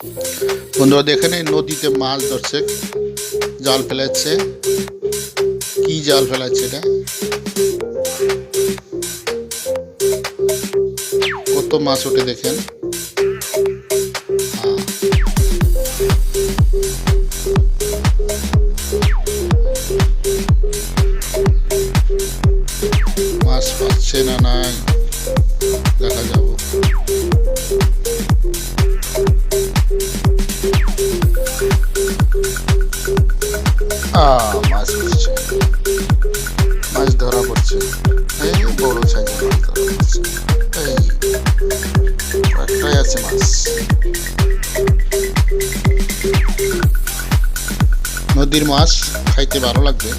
বন্ধুরা দেখেন এই নদীতে মাছ ধরছে, জাল ফেলাচ্ছে। কি জাল ফেলাচ্ছে এটা? কত মাছ ওঠে দেখেন। মাছ পাচ্ছে না নাই দেখা যাব। মাছ পড়ছে, মাছ ধরা পড়ছে। এই বড় সাইজের মাছ ধরা পড়ছে। এই একটাই আছে মাছ। নদীর মাছ খাইতে ভালো লাগবে।